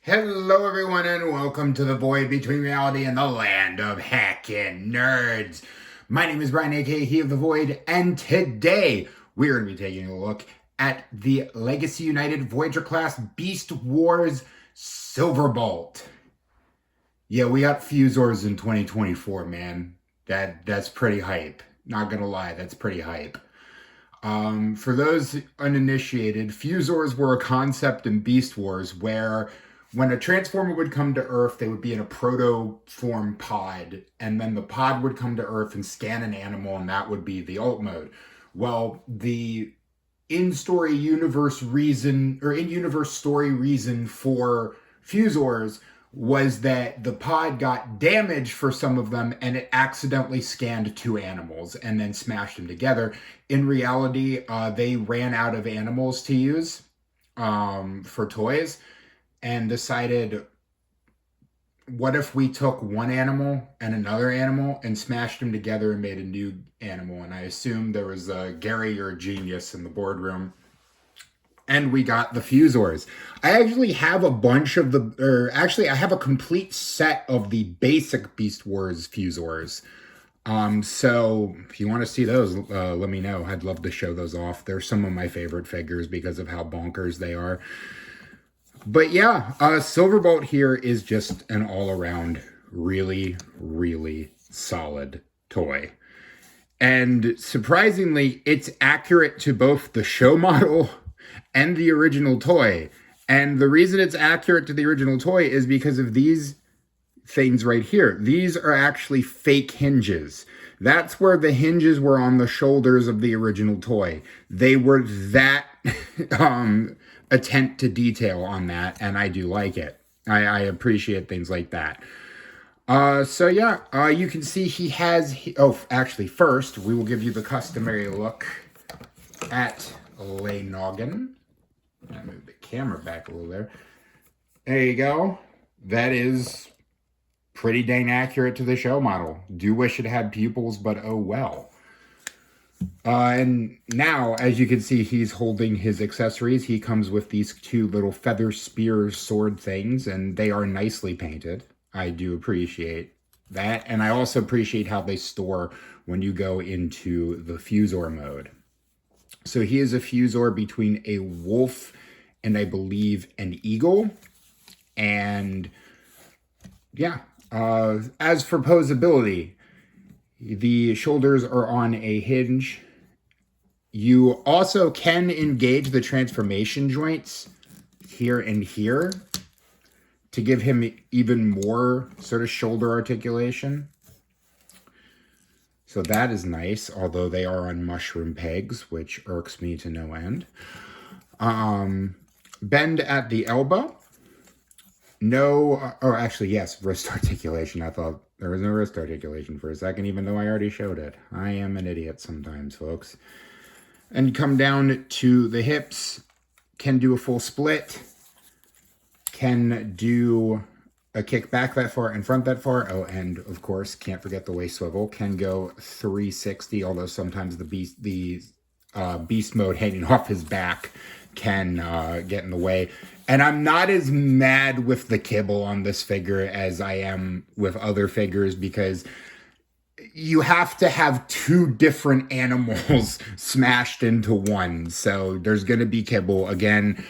Hello, everyone, and welcome to the void between reality and the land of hackin' nerds. My name is Brian, aka He of the Void, and today we're going to be taking a look at the Legacy United Voyager class Beast Wars Silverbolt. Yeah, we got Fuzors in 2024, man. That's pretty hype. Not gonna lie, that's pretty hype. For those uninitiated, Fuzors were a concept in Beast Wars where when a Transformer would come to Earth, they would be in a proto-form pod, and then the pod would come to Earth and scan an animal, and that would be the alt mode. Well, the in-story universe reason, or in-universe story reason for Fuzors was that the pod got damaged for some of them and it accidentally scanned two animals and then smashed them together. In reality, they ran out of animals to use for toys and decided, what if we took one animal and another animal and smashed them together and made a new animal? And I assumed there was a Gary or a genius in the boardroom. And we got the Fuzors. I actually have a bunch of I have a complete set of the basic Beast Wars Fuzors. So if you want to see those, let me know. I'd love to show those off. They're some of my favorite figures because of how bonkers they are. But yeah, Silverbolt here is just an all-around really, really solid toy. And surprisingly, it's accurate to both the show model and the original toy. And the reason it's accurate to the original toy is because of these things right here. These are actually fake hinges. That's where the hinges were on the shoulders of the original toy. They were that attent to detail on that, and I do like it. I appreciate things like that. So yeah, you can see he has, actually first, we will give you the customary look at Lay Noggin. I move the camera back a little there. There you go. That is pretty dang accurate to the show model. Do wish it had pupils, but oh well. And now, as you can see, he's holding his accessories. He comes with these two little feather spear sword things, and they are nicely painted. I do appreciate that. And I also appreciate how they store when you go into the Fuzor mode. So he is a Fuzor between a wolf and I believe an eagle. And yeah, as for posability, the shoulders are on a hinge. You also can engage the transformation joints here and here to give him even more sort of shoulder articulation. So that is nice, although they are on mushroom pegs, which irks me to no end. Bend at the elbow. No, or actually, yes, wrist articulation. I thought there was no wrist articulation for a second, even though I already showed it. I am an idiot sometimes, folks. And come down to the hips. Can do a full split. Can do a kick back that far and front that far. Oh, and of course, can't forget the waist swivel. Can go 360, although sometimes the beast mode hanging off his back can get in the way. And I'm not as mad with the kibble on this figure as I am with other figures, because you have to have two different animals smashed into one. So there's going to be kibble. Again,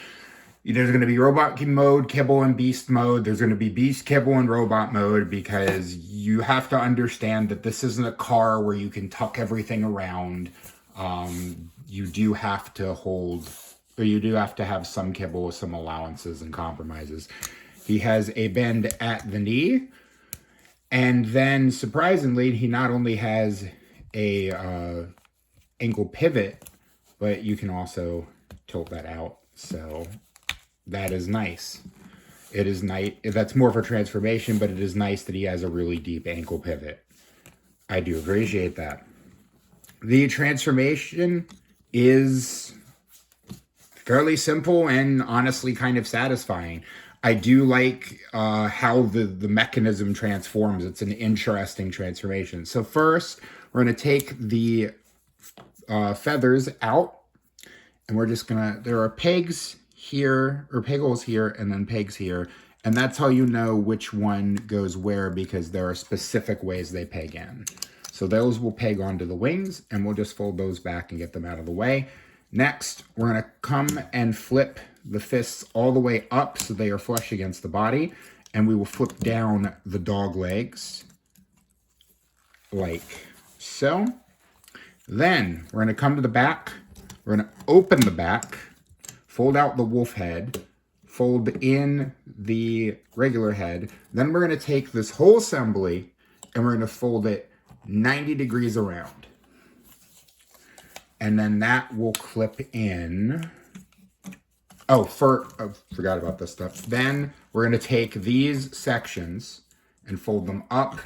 there's going to be robot mode, kibble, and beast mode. There's going to be beast, kibble, and robot mode, because you have to understand that this isn't a car where you can tuck everything around. You do have to hold, or you do have to have some kibble with some allowances and compromises. He has a bend at the knee. And then, surprisingly, he not only has a ankle pivot, but you can also tilt that out. So that is nice. It is nice. That's more of a transformation, but it is nice that he has a really deep ankle pivot. I do appreciate that. The transformation is fairly simple and honestly kind of satisfying. I do like how the mechanism transforms. It's an interesting transformation. So first, we're going to take the feathers out, and we're just going to, there are pegs here, or peg holes here, and then pegs here, And that's how you know which one goes where, because there are specific ways they peg in. So those will peg onto the wings, and we'll just fold those back and get them out of the way. Next, we're going to come and flip the fists all the way up so they are flush against the body. And we will flip down the dog legs like so. Then we're going to come to the back. We're going to open the back, fold out the wolf head, fold in the regular head. Then we're going to take this whole assembly and we're going to fold it 90 degrees around. And then that will clip in. Oh, forgot about this stuff. Then we're going to take these sections and fold them up,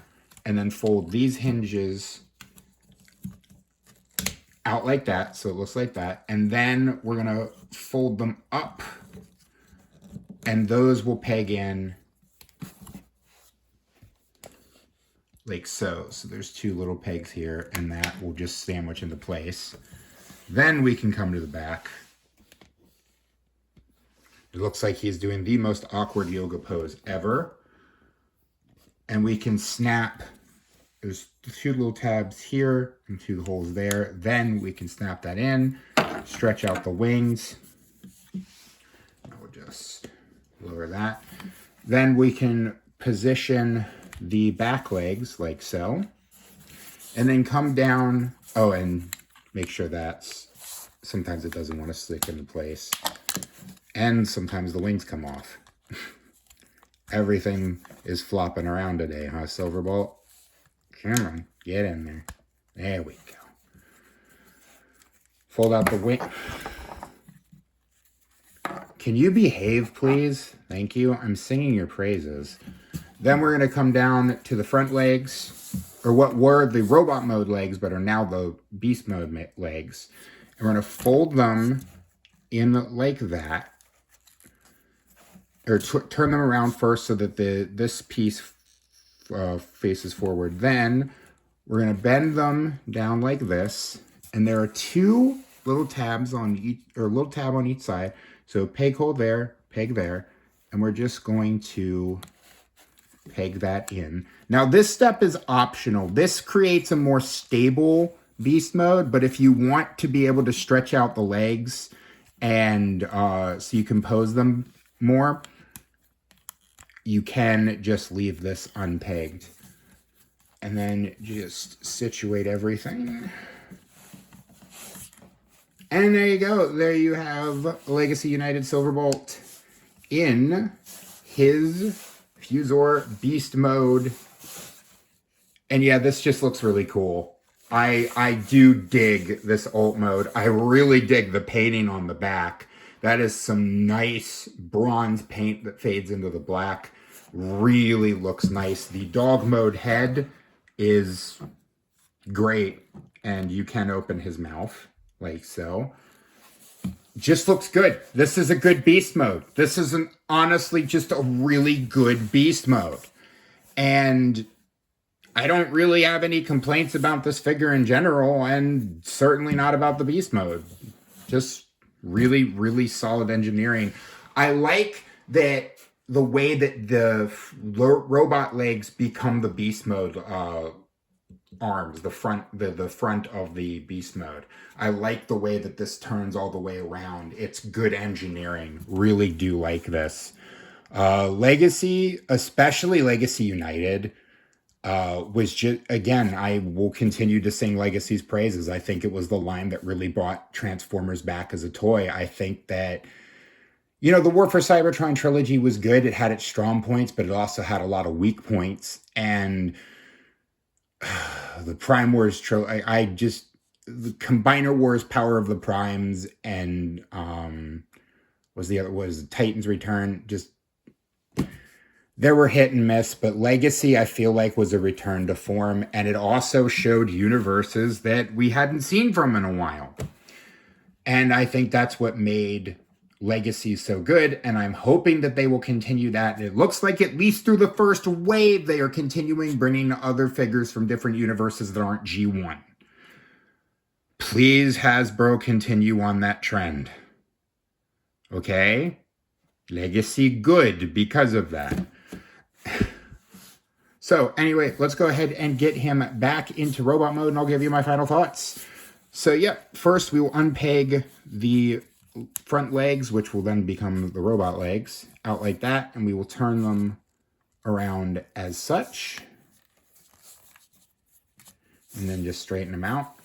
and then fold these hinges out like that, so it looks like that. And then we're going to fold them up, and those will peg in like so. So there's two little pegs here, and that will just sandwich into place. Then we can come to the back. It looks like he's doing the most awkward yoga pose ever. And we can snap, there's two little tabs here and two holes there. Then we can snap that in, stretch out the wings. I will just lower that. Then we can position the back legs like so. And then come down, oh, and make sure that's, sometimes it doesn't want to stick into place. And sometimes the wings come off. Everything is flopping around today, huh, Silverbolt? Come on, get in there. There we go. Fold out the wing. Can you behave, please? Thank you. I'm singing your praises. Then we're going to come down to the front legs, or what were the robot mode legs, but are now the beast mode legs. And we're going to fold them in like that. Or turn them around first so that this piece faces forward. Then we're going to bend them down like this, and there are two little tabs on each, or a little tab on each side. So peg hole there, peg there, and we're just going to peg that in. Now this step is optional. This creates a more stable beast mode, but if you want to be able to stretch out the legs and so you can pose them more, you can just leave this unpegged. And then just situate everything. And there you go. There you have Legacy United Silverbolt in his Fuzor Beast mode. And yeah, this just looks really cool. I do dig this alt mode. I really dig the painting on the back. That is some nice bronze paint that fades into the black. Really looks nice. The dog mode head is great, and you can open his mouth like so. Just looks good. This is a good beast mode. This is honestly just a really good beast mode. And I don't really have any complaints about this figure in general, and certainly not about the beast mode. Just really, really solid engineering. I like that the way that the robot legs become the beast mode arms, the front of the beast mode. I like the way that this turns all the way around. It's good engineering. Really do like this. Legacy, especially Legacy United, was just, again, I will continue to sing Legacy's praises. I think it was the line that really brought Transformers back as a toy. I think that, you know, the War for Cybertron trilogy was good. It had its strong points, but it also had a lot of weak points. And the Prime Wars trilogy, the Combiner Wars, Power of the Primes, and was Titan's Return. Just, there were hit and miss, but Legacy, I feel like, was a return to form. And it also showed universes that we hadn't seen from in a while. And I think that's what made Legacy so good, and I'm hoping that they will continue that. And it looks like at least through the first wave, they are continuing bringing other figures from different universes that aren't G1. Please, Hasbro, continue on that trend. Okay? Legacy good because of that. So anyway, let's go ahead and get him back into robot mode, and I'll give you my final thoughts. So yeah, first we will unpeg the front legs, which will then become the robot legs, out like that, and we will turn them around as such. And then just straighten them out.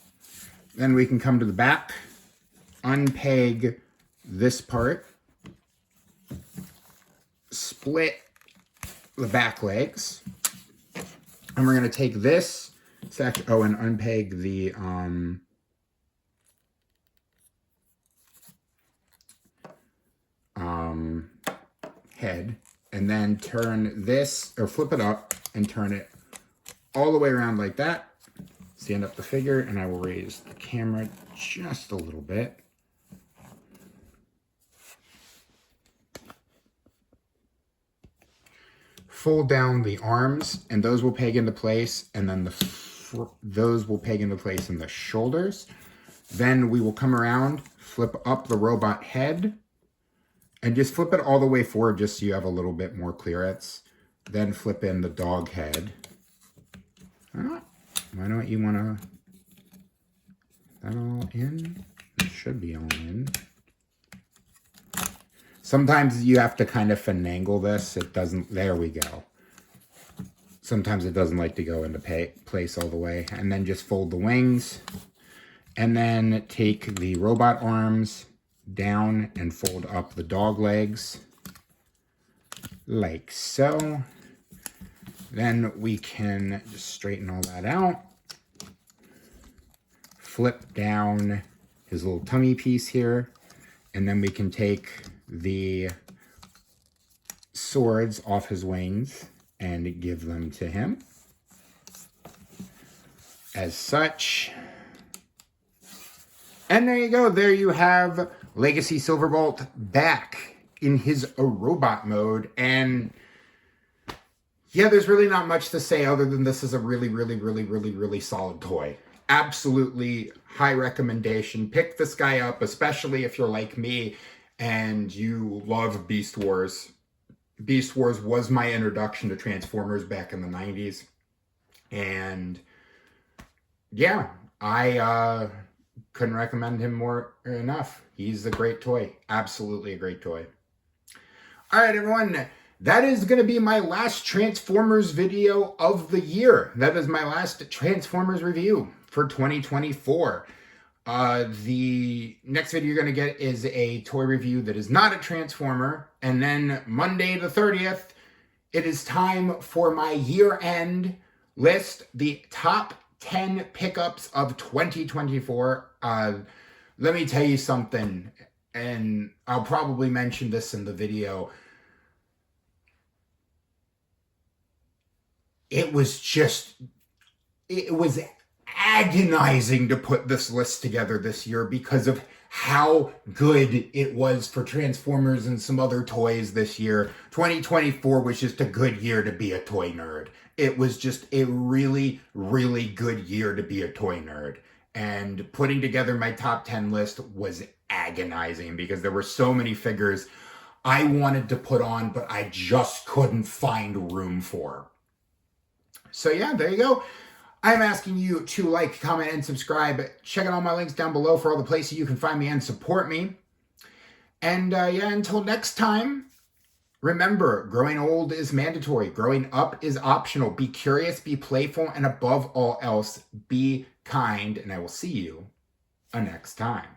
Then we can come to the back, unpeg this part, split the back legs, and we're going to take this section, and unpeg the head, and then turn this, or flip it up and turn it all the way around like that. Stand up the figure, and I will raise the camera just a little bit. Fold down the arms, and those will peg into place, and then those will peg into place in the shoulders. Then we will come around, flip up the robot head, and just flip it all the way forward just so you have a little bit more clearance. Then flip in the dog head. Why don't you want to... That all in? It should be all in. Sometimes you have to kind of finagle this. It doesn't... There we go. Sometimes it doesn't like to go into place all the way. And then just fold the wings. And then take the robot arms down and fold up the dog legs. Like so. Then we can just straighten all that out. Flip down his little tummy piece here. And then we can take the swords off his wings and give them to him. As such. And there you go. There you have Legacy Silverbolt back in his robot mode. And yeah, there's really not much to say other than this is a really solid toy. Absolutely high recommendation. Pick this guy up, especially if you're like me and you love Beast Wars. Beast Wars was my introduction to Transformers back in the 90s. And yeah, I couldn't recommend him more enough. He's a great toy. Absolutely a great toy. All right, everyone. That is going to be my last Transformers video of the year. That is my last Transformers review for 2024. The next video you're going to get is a toy review that is not a Transformer. And then Monday the 30th, it is time for my year-end list, the top 10 pickups of 2024. Let me tell you something, and I'll probably mention this in the video. It was agonizing to put this list together this year because of how good it was for Transformers and some other toys this year. 2024 was just a good year to be a toy nerd. It was just a really good year to be a toy nerd. And putting together my top 10 list was agonizing because there were so many figures I wanted to put on, but I just couldn't find room for. So yeah, there you go. I'm asking you to like, comment, and subscribe. Check out all my links down below for all the places you can find me and support me. And yeah, until next time, remember, growing old is mandatory. Growing up is optional. Be curious, be playful, and above all else, be kind. And I will see you next time.